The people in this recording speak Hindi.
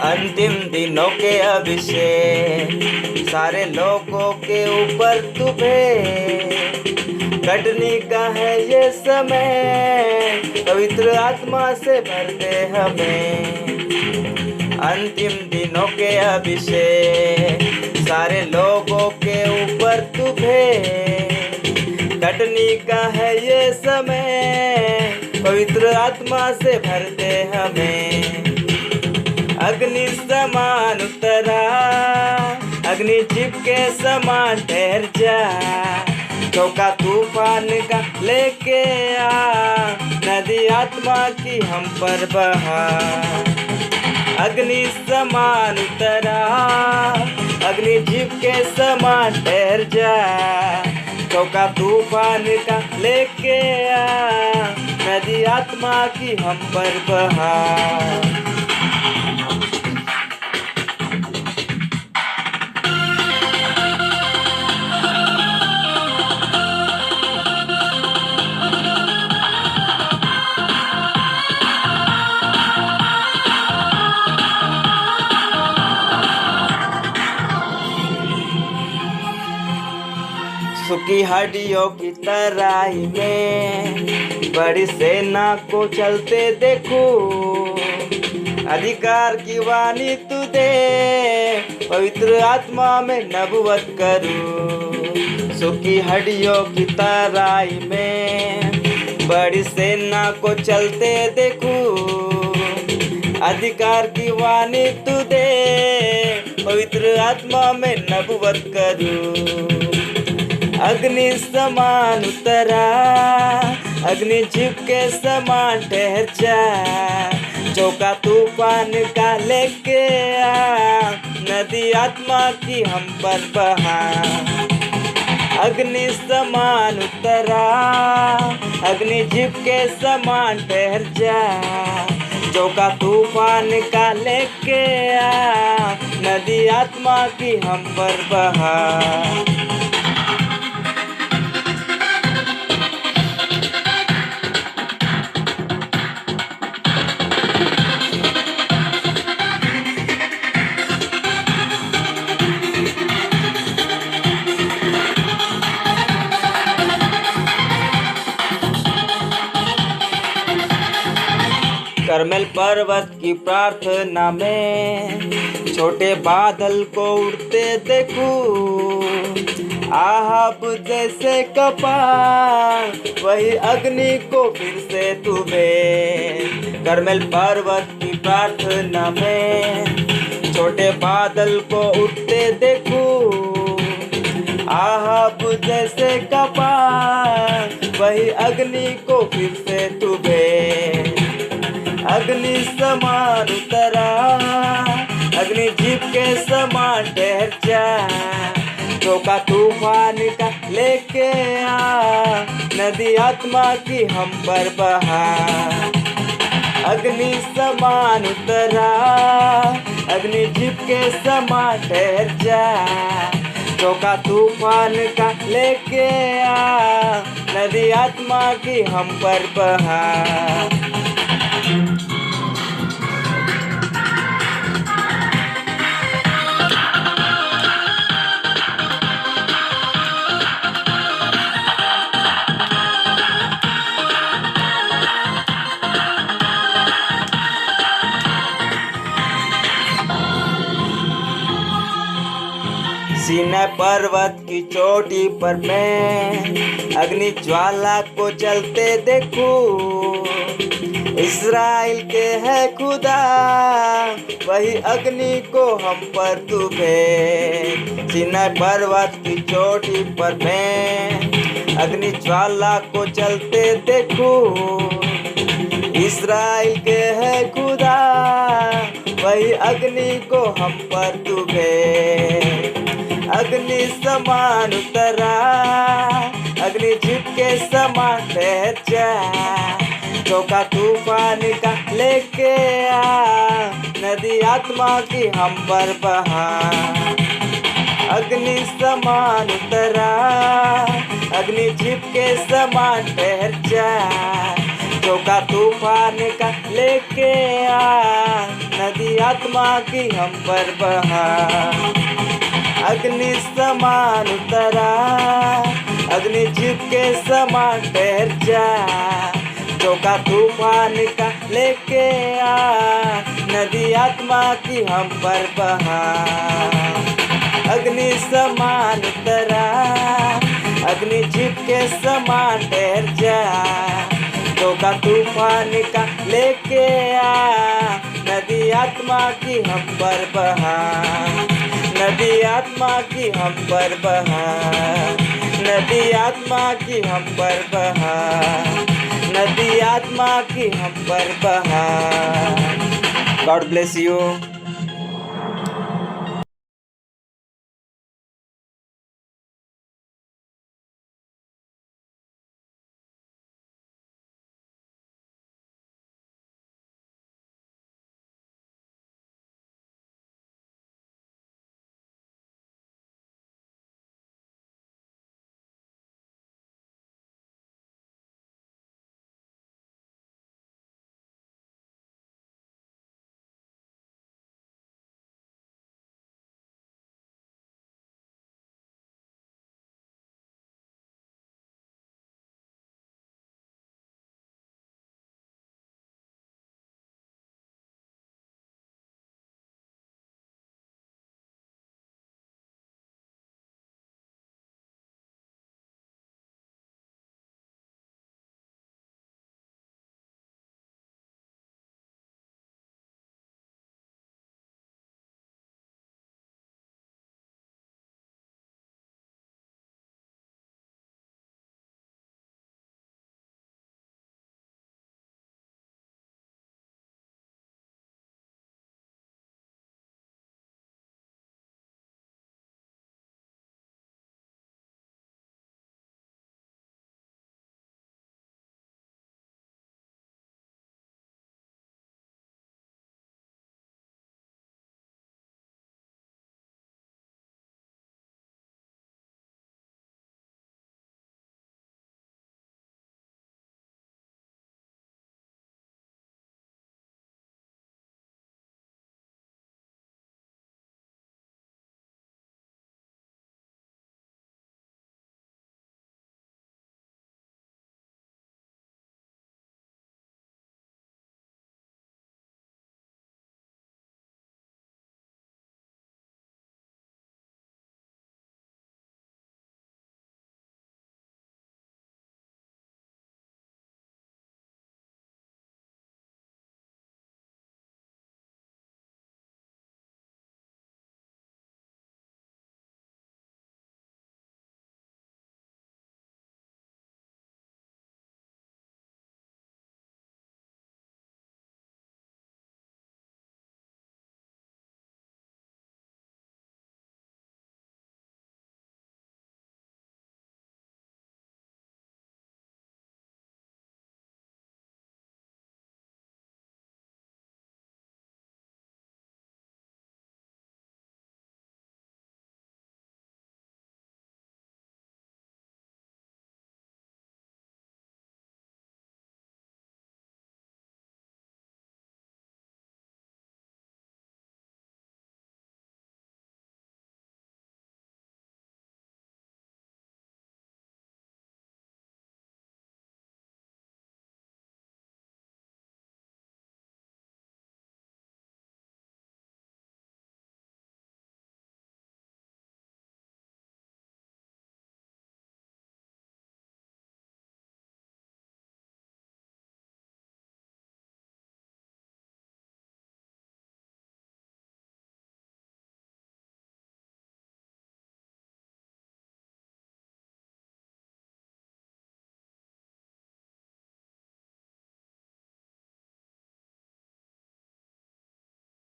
अंतिम दिनों के अभिषेक सारे लोगों के ऊपर तुम्हें कटनी का है ये समय, पवित्र आत्मा से भर दे हमें। अंतिम दिनों के अभिषेक सारे लोगों के ऊपर तुम्हें कटनी का है ये समय, पवित्र आत्मा से भर दे हमें। अग्नि समान उतरा, अग्नि चिपके समान ठहर जा, चौका तूफान का लेके आ, नदी आत्मा की हम पर बहा। अग्नि समान उतरा, अग्नि चिपके समान ठहर जा, चौका तूफान का लेके आ, नदी आत्मा की हम पर बहा। सूखी हड्डियों की तराई में बड़ी सेना को चलते देखो, अधिकार की वाणी तू दे, पवित्र आत्मा में नबुवत करूं। सूखी हड्डियों की तराई में बड़ी सेना को चलते देखो, अधिकार की वाणी तू दे, पवित्र आत्मा में नबुवत करूं। अग्नि समान उतरा, अग्नि चिपके समान ठहर जा, चौका तूफान का लेके आ, नदी आत्मा की हम पर बहा। अग्नि समान उतरा, अग्नि चिपके समान ठहर जा, चौका तूफान का लेके आ, नदी आत्मा की हम पर बहा। करमेल पर्वत की प्रार्थना में छोटे बादल को उड़ते देखूं, आहब जैसे कपाल वही अग्नि को फिर से तुम्हें। करमेल पर्वत की प्रार्थना में छोटे बादल को उड़ते देखूं, आहब जैसे कपाल वही अग्नि को फिर से तुम्हें। अग्नि समान उतरा, अग्नि चिपके समान ठहर जा, चौका तूफान का लेके आ, नदी आत्मा की हम पर बहा। अग्नि समान उतरा, अग्नि चिपके समान ठहर जा, चौका तूफान का लेके आ, नदी आत्मा की हम पर बहा। सीनै पर्वत की चोटी पर मैं अग्नि ज्वाला को चलते देखूं, इस्राएल के है खुदा वही अग्नि को हम पर तू भेज। सीनै पर्वत की चोटी पर मैं अग्नि ज्वाला को चलते देखूं, इस्राएल के है खुदा वही अग्नि को हम पर तू भेज। अग्नि समान उतरा, अग्नि अग्नि जीप के समान ठहर जा, झोंका तूफान का लेके आ, नदी आत्मा की हम पर बहा। अग्नि समान उतरा, अग्नि जीप के समान ठहर जा, झोंका तूफान का लेके आ, नदी आत्मा की हम पर बहा। अग्नि समान उतरा, अग्नि जीप के समान ठहर जा, झोंका तूफान का लेके आ, नदी आत्मा की हम पर बहा। अग्नि समान उतरा, अग्नि जीप के समान ठहर जा, झोंका तूफान का लेके आ, नदी आत्मा की हम पर बहा। नदी आत्मा की हम पर बहा, नदी आत्मा की हम पर बहा, नदी आत्मा की हम पर बहा। God bless you.